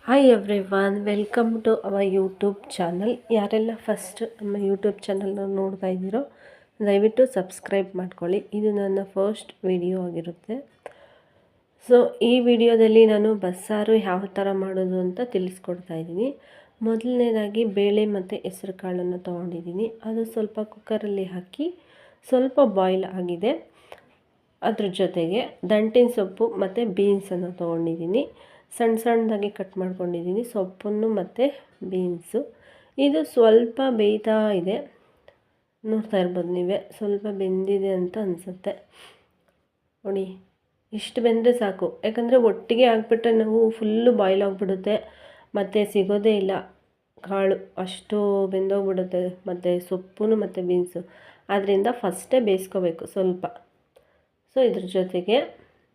Hi everyone, welcome to our YouTube channel. ಯಾರೆಲ್ಲ first ನಮ್ಮ YouTube ಚಾನಲ್ನ ನೋಡ್ತಾ ಇದ್ದೀರೋ ದಯವಿಟ್ಟು ಸಬ್ಸ್ಕ್ರೈಬ್ ಮಾಡ್ಕೊಳ್ಳಿ. ಇದು ನನ್ನ ಫಸ್ಟ್ ವಿಡಿಯೋ ಆಗಿರುತ್ತೆ. ಸೊ ಈ ವಿಡಿಯೋದಲ್ಲಿ ನಾನು ಬಸ್ಸಾರು ಯಾವ ಥರ ಮಾಡೋದು ಅಂತ ತಿಳಿಸ್ಕೊಡ್ತಾ ಇದ್ದೀನಿ. ಮೊದಲನೇದಾಗಿ ಬೇಳೆ ಮತ್ತು ಹೆಸರು ಕಾಳನ್ನು ತೊಗೊಂಡಿದ್ದೀನಿ. ಅದು ಸ್ವಲ್ಪ ಕುಕ್ಕರಲ್ಲಿ ಹಾಕಿ ಸ್ವಲ್ಪ ಬಾಯ್ಲ್ ಆಗಿದೆ. ಅದ್ರ ಜೊತೆಗೆ ದಂಟಿನ ಸೊಪ್ಪು ಮತ್ತು ಬೀನ್ಸನ್ನು ತೊಗೊಂಡಿದ್ದೀನಿ. ಸಣ್ಣ ಸಣ್ಣದಾಗಿ ಕಟ್ ಮಾಡ್ಕೊಂಡಿದ್ದೀನಿ ಸೊಪ್ಪನ್ನು ಮತ್ತು ಬೀನ್ಸು. ಇದು ಸ್ವಲ್ಪ ಬೇಯ್ತಾ ಇದೆ, ನೋಡ್ತಾ ಇರ್ಬೋದು ನೀವೇ. ಸ್ವಲ್ಪ ಬೆಂದಿದೆ ಅಂತ ಅನಿಸುತ್ತೆ ನೋಡಿ. ಇಷ್ಟು ಬೆಂದರೆ ಸಾಕು, ಯಾಕಂದರೆ ಒಟ್ಟಿಗೆ ಹಾಕ್ಬಿಟ್ರೆ ನಾವು ಫುಲ್ಲು ಬಾಯ್ಲ್ ಆಗಿಬಿಡುತ್ತೆ, ಮತ್ತು ಸಿಗೋದೇ ಇಲ್ಲ ಕಾಳು, ಅಷ್ಟು ಬೆಂದೋಗ್ಬಿಡುತ್ತೆ. ಮತ್ತು ಸೊಪ್ಪು ಮತ್ತು ಬೀನ್ಸು, ಆದ್ದರಿಂದ ಫಸ್ಟೇ ಬೇಯಿಸ್ಕೋಬೇಕು ಸ್ವಲ್ಪ. ಸೊ ಇದ್ರ ಜೊತೆಗೆ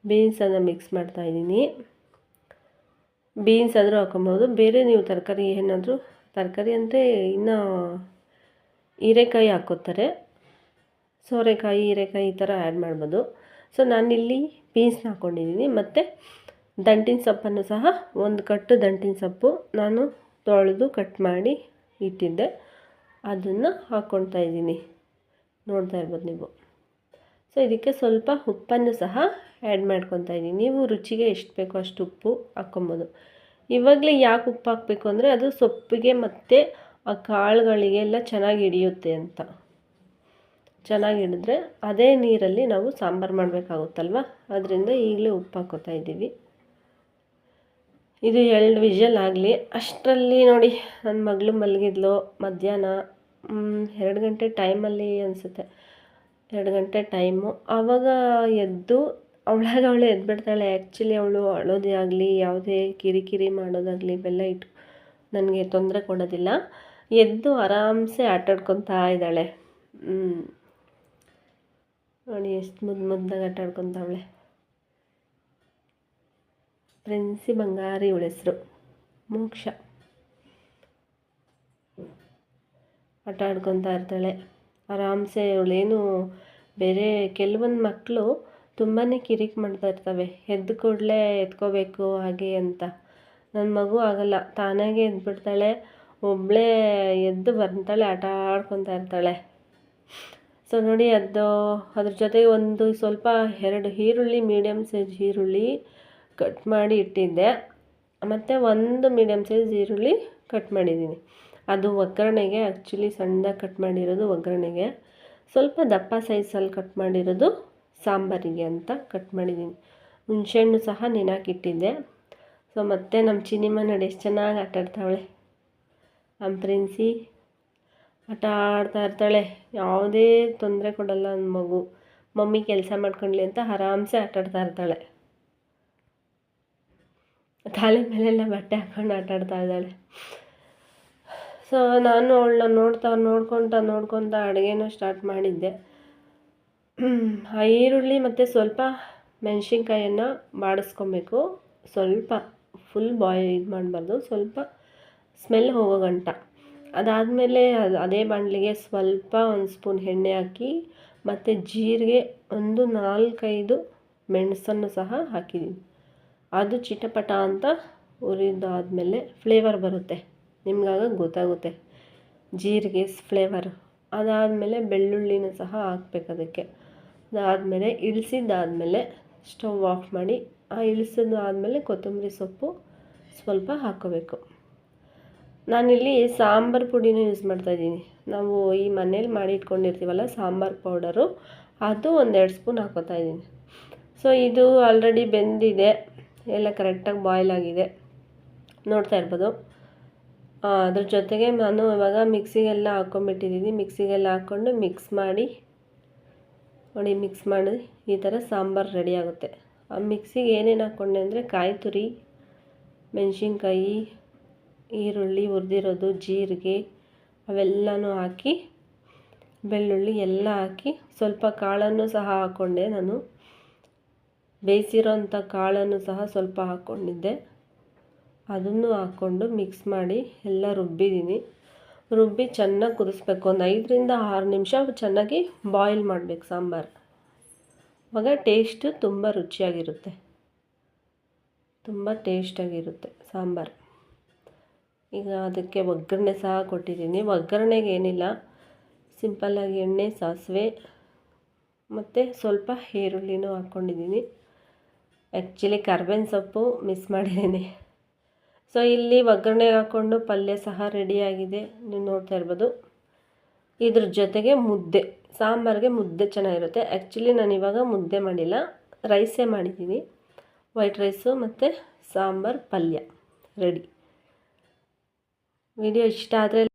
ಬೀನ್ಸನ್ನು ಮಿಕ್ಸ್ ಮಾಡ್ತಾಯಿದ್ದೀನಿ. ಬೀನ್ಸ್ ಆದರೂ ಹಾಕೊಬೋದು, ಬೇರೆ ನೀವು ತರಕಾರಿ ಏನಾದರೂ, ತರಕಾರಿ ಅಂದರೆ ಇನ್ನು ಹೀರೆಕಾಯಿ ಹಾಕ್ಕೋತಾರೆ, ಸೋರೆಕಾಯಿ, ಹೀರೆಕಾಯಿ ಈ ಥರ ಆ್ಯಡ್ ಮಾಡ್ಬೋದು. ಸೊ ನಾನಿಲ್ಲಿ ಬೀನ್ಸ್ನ ಹಾಕ್ಕೊಂಡಿದ್ದೀನಿ. ಮತ್ತು ದಂಟಿನ ಸೊಪ್ಪನ್ನು ಸಹ ಒಂದು ಕಟ್ಟು ದಂಟಿನ ಸೊಪ್ಪು ನಾನು ತೊಳೆದು ಕಟ್ ಮಾಡಿ ಇಟ್ಟಿದ್ದೆ, ಅದನ್ನು ಹಾಕ್ಕೊಳ್ತಾ ಇದ್ದೀನಿ, ನೋಡ್ತಾ ಇರ್ಬೋದು ನೀವು. ಸೊ ಇದಕ್ಕೆ ಸ್ವಲ್ಪ ಉಪ್ಪನ್ನು ಸಹ ಆ್ಯಡ್ ಮಾಡ್ಕೊತಾ ಇದ್ದೀನಿ. ನೀವು ರುಚಿಗೆ ಎಷ್ಟು ಬೇಕೋ ಅಷ್ಟು ಉಪ್ಪು ಹಾಕ್ಕೊಬೋದು. ಇವಾಗಲೇ ಯಾಕೆ ಉಪ್ಪು ಹಾಕಬೇಕು ಅಂದರೆ ಅದು ಸೊಪ್ಪಿಗೆ ಮತ್ತು ಆ ಕಾಳುಗಳಿಗೆಲ್ಲ ಚೆನ್ನಾಗಿ ಹಿಡಿಯುತ್ತೆ ಅಂತ. ಚೆನ್ನಾಗಿ ಹಿಡಿದ್ರೆ ಅದೇ ನೀರಲ್ಲಿ ನಾವು ಸಾಂಬಾರು ಮಾಡಬೇಕಾಗುತ್ತಲ್ವ, ಅದರಿಂದ ಈಗಲೇ ಉಪ್ಪು ಹಾಕ್ಕೋತಾ ಇದ್ದೀವಿ. ಇದು 2 ವಿಷಲ್ ಆಗಲಿ. ಅಷ್ಟರಲ್ಲಿ ನೋಡಿ ನನ್ನ ಮಗಳು ಮಲಗಿದ್ಲು ಮಧ್ಯಾಹ್ನ 2 ಗಂಟೆ ಟೈಮಲ್ಲಿ ಅನಿಸುತ್ತೆ, 2 ಗಂಟೆ ಟೈಮು. ಆವಾಗ ಎದ್ದು ಅವಳೇ ಎದ್ಬಿಡ್ತಾಳೆ. ಆ್ಯಕ್ಚುಲಿ ಅವಳು ಅಳೋದೇ ಆಗಲಿ, ಯಾವುದೇ ಕಿರಿಕಿರಿ ಮಾಡೋದಾಗಲಿ ಬೆಲ್ಲ ಇಟ್ಟು ನನಗೆ ತೊಂದರೆ ಕೊಡೋದಿಲ್ಲ. ಎದ್ದು ಆರಾಮ್ಸೆ ಆಟಾಡ್ಕೊತಾ ಇದ್ದಾಳೆ. ನೋಡಿ ಎಷ್ಟು ಮುದ್ದಾಗಿ ಆಟಾಡ್ಕೊತಾವಳೆ. ಪ್ರಿನ್ಸಿ ಬಂಗಾರಿ ಇವಳ ಹೆಸರು, ಮೋಕ್ಷ. ಆಟ ಆಡ್ಕೊತಾ ಇರ್ತಾಳೆ ಆರಾಮ್ಸೆ. ಇವಳೇನು ಬೇರೆ ಕೆಲವೊಂದು ಮಕ್ಕಳು ತುಂಬಾ ಕಿರಿಕ್ ಮಾಡ್ತಾ ಇರ್ತವೆ, ಎದ್ದು ಕೂಡಲೇ ಎತ್ಕೋಬೇಕು ಹಾಗೆ ಅಂತ. ನನ್ನ ಮಗು ಆಗಲ್ಲ, ತಾನಾಗೆ ಎದ್ಬಿಡ್ತಾಳೆ, ಒಬ್ಬಳೇ ಎದ್ದು ಬರ್ತಾಳೆ, ಆಟ ಆಡ್ಕೊತಾ ಇರ್ತಾಳೆ. ಸೊ ನೋಡಿ, ಅದ್ರ ಜೊತೆಗೆ ಒಂದು ಸ್ವಲ್ಪ 2 ಈರುಳ್ಳಿ, ಮೀಡಿಯಮ್ ಸೈಜ್ ಈರುಳ್ಳಿ ಕಟ್ ಮಾಡಿ ಇಟ್ಟಿದ್ದೆ, ಮತ್ತು 1 ಮೀಡಿಯಮ್ ಸೈಜ್ ಈರುಳ್ಳಿ ಕಟ್ ಮಾಡಿದ್ದೀನಿ. ಅದು ಒಗ್ಗರಣೆಗೆ, ಆ್ಯಕ್ಚುಲಿ ಸಣ್ಣದಾಗಿ ಕಟ್ ಮಾಡಿರೋದು ಒಗ್ಗರಣೆಗೆ, ಸ್ವಲ್ಪ ದಪ್ಪ ಸೈಜಲ್ಲಿ ಕಟ್ ಮಾಡಿರೋದು ಸಾಂಬಾರಿಗೆ ಅಂತ ಕಟ್ ಮಾಡಿದ್ದೀನಿ. ಹುಣಸೆಹಣ್ಣು ಸಹ ನೆನೆಹಾಕಿಟ್ಟಿದ್ದೆ. ಸೊ ಮತ್ತೆ ನಮ್ಮ ಚಿನಿಮ ನೋಡಿ ಎಷ್ಟು ಚೆನ್ನಾಗಿ ಆಟಾಡ್ತಾವಳೆ. ನಮ್ಮ ಪ್ರಿನ್ಸಿ ಆಟ ಆಡ್ತಾ ಇರ್ತಾಳೆ, ಯಾವುದೇ ತೊಂದರೆ ಕೊಡಲ್ಲ ನನ್ನ ಮಗು. ಮಮ್ಮಿ ಕೆಲಸ ಮಾಡ್ಕೊಳ್ಳಿ ಅಂತ ಆರಾಮ್ಸೆ ಆಟಾಡ್ತಾ ಇರ್ತಾಳೆ. ತಲೆ ಮೇಲೆಲ್ಲ ಬಟ್ಟೆ ಹಾಕ್ಕೊಂಡು ಆಟಾಡ್ತಾ ಇದ್ದಾಳೆ. ಸೊ ನಾನು ಅವಳನ್ನ ನೋಡ್ಕೊತ ಅಡುಗೆನೂ ಸ್ಟಾರ್ಟ್ ಮಾಡಿದ್ದೆ. ಆ ಈರುಳ್ಳಿ ಮತ್ತು ಸ್ವಲ್ಪ ಮೆಣಸಿನ್ಕಾಯನ್ನು ಬಾಡಿಸ್ಕೊಬೇಕು. ಸ್ವಲ್ಪ ಫುಲ್ ಇದು ಮಾಡಬಾರ್ದು, ಸ್ವಲ್ಪ ಸ್ಮೆಲ್ ಹೋಗೋ ಗಂಟ. ಅದಾದಮೇಲೆ ಅದೇ ಬಾಣಲಿಗೆ ಸ್ವಲ್ಪ 1 ಸ್ಪೂನ್ ಎಣ್ಣೆ ಹಾಕಿ, ಮತ್ತು ಜೀರಿಗೆ 4-5 ಮೆಣಸನ್ನು ಸಹ ಹಾಕಿದ್ದೀನಿ. ಅದು ಚಿಟಪಟ ಅಂತ ಹುರಿದಾದ್ಮೇಲೆ ಫ್ಲೇವರ್ ಬರುತ್ತೆ, ನಿಮ್ಗಾಗ ಗೊತ್ತಾಗುತ್ತೆ ಜೀರಿಗೆ ಫ್ಲೇವರು. ಅದಾದಮೇಲೆ ಬೆಳ್ಳುಳ್ಳಿನೂ ಸಹ ಹಾಕ್ಬೇಕು ಅದಕ್ಕೆ. ಅದಾದಮೇಲೆ ಇಳಿಸಿದ್ದಾದಮೇಲೆ ಸ್ಟವ್ ಆಫ್ ಮಾಡಿ, ಆ ಇಳಿಸಿದ್ದಾದಮೇಲೆ ಕೊತ್ತಂಬರಿ ಸೊಪ್ಪು ಸ್ವಲ್ಪ ಹಾಕ್ಕೋಬೇಕು. ನಾನಿಲ್ಲಿ ಸಾಂಬಾರು ಪುಡಿನೂ ಯೂಸ್ ಮಾಡ್ತಾಯಿದ್ದೀನಿ. ನಾವು ಈ ಮನೇಲಿ ಮಾಡಿ ಇಟ್ಕೊಂಡಿರ್ತೀವಲ್ಲ ಸಾಂಬಾರು ಪೌಡರು, ಅದು 1-2 ಸ್ಪೂನ್ ಹಾಕ್ಕೋತಾ ಇದ್ದೀನಿ. ಸೊ ಇದು ಆಲ್ರೆಡಿ ಬೆಂದಿದೆ, ಎಲ್ಲ ಕರೆಕ್ಟಾಗಿ ಬಾಯ್ಲ್ ಆಗಿದೆ, ನೋಡ್ತಾ ಇರ್ಬೋದು. ಅದ್ರ ಜೊತೆಗೆ ನಾನು ಇವಾಗ ಮಿಕ್ಸಿಗೆಲ್ಲ ಹಾಕ್ಕೊಂಬಿಟ್ಟಿದ್ದೀನಿ. ಮಿಕ್ಸಿಗೆಲ್ಲ ಹಾಕ್ಕೊಂಡು ಮಿಕ್ಸ್ ಮಾಡಿ ನೋಡಿ, ಮಿಕ್ಸ್ ಮಾಡಿ ಈ ಥರ ಸಾಂಬಾರು ರೆಡಿ ಆಗುತ್ತೆ. ಆ ಮಿಕ್ಸಿಗೆ ಏನೇನು ಹಾಕ್ಕೊಂಡೆ ಅಂದರೆ ಕಾಯಿ ತುರಿ, ಮೆಣಸಿನ್ಕಾಯಿ, ಈರುಳ್ಳಿ ಹುರಿದಿರೋದು, ಜೀರಿಗೆ ಅವೆಲ್ಲನೂ ಹಾಕಿ, ಬೆಳ್ಳುಳ್ಳಿ ಎಲ್ಲ ಹಾಕಿ, ಸ್ವಲ್ಪ ಕಾಳನ್ನು ಸಹ ಹಾಕ್ಕೊಂಡೆ ನಾನು. ಬೇಯಿಸಿರೋಂಥ ಕಾಳನ್ನು ಸಹ ಸ್ವಲ್ಪ ಹಾಕ್ಕೊಂಡಿದ್ದೆ, ಅದನ್ನು ಹಾಕ್ಕೊಂಡು ಮಿಕ್ಸ್ ಮಾಡಿ ಎಲ್ಲ ರುಬ್ಬಿದ್ದೀನಿ. ರುಬ್ಬಿ ಚೆನ್ನಾಗಿ ಕುದಿಸ್ಬೇಕು. ಒಂದು 5-6 ನಿಮಿಷ ಚೆನ್ನಾಗಿ ಬಾಯ್ಲ್ ಮಾಡಬೇಕು ಸಾಂಬಾರು. ಆವಾಗ ಟೇಸ್ಟು ತುಂಬ ರುಚಿಯಾಗಿರುತ್ತೆ, ತುಂಬ ಟೇಸ್ಟಾಗಿರುತ್ತೆ ಸಾಂಬಾರು. ಈಗ ಅದಕ್ಕೆ ಒಗ್ಗರಣೆ ಸಹ ಕೊಟ್ಟಿದ್ದೀನಿ. ಒಗ್ಗರಣೆಗೆ ಏನಿಲ್ಲ, ಸಿಂಪಲ್ಲಾಗಿ ಎಣ್ಣೆ, ಸಾಸಿವೆ ಮತ್ತು ಸ್ವಲ್ಪ ಈರುಳ್ಳಿನೂ ಹಾಕ್ಕೊಂಡಿದ್ದೀನಿ. ಆ್ಯಕ್ಚುಲಿ ಕರ್ಬೇವಿನ ಸೊಪ್ಪು ಮಿಸ್ ಮಾಡಿದ್ದೀನಿ. ಸೊ ಇಲ್ಲಿ ಒಗ್ಗರಣೆ ಹಾಕ್ಕೊಂಡು ಪಲ್ಯ ಸಹ ರೆಡಿಯಾಗಿದೆ, ನೀವು ನೋಡ್ತಾ ಇರ್ಬೋದು. ಇದ್ರ ಜೊತೆಗೆ ಮುದ್ದೆ, ಸಾಂಬಾರಿಗೆ ಮುದ್ದೆ ಚೆನ್ನಾಗಿರುತ್ತೆ. ಆ್ಯಕ್ಚುಲಿ ನಾನು ಇವಾಗ ಮುದ್ದೆ ಮಾಡಿಲ್ಲ, ರೈಸೇ ಮಾಡಿದ್ದೀನಿ. ವೈಟ್ ರೈಸು ಮತ್ತು ಸಾಂಬಾರು, ಪಲ್ಯ ರೆಡಿ. ವಿಡಿಯೋ ಇಷ್ಟ ಆದರೆ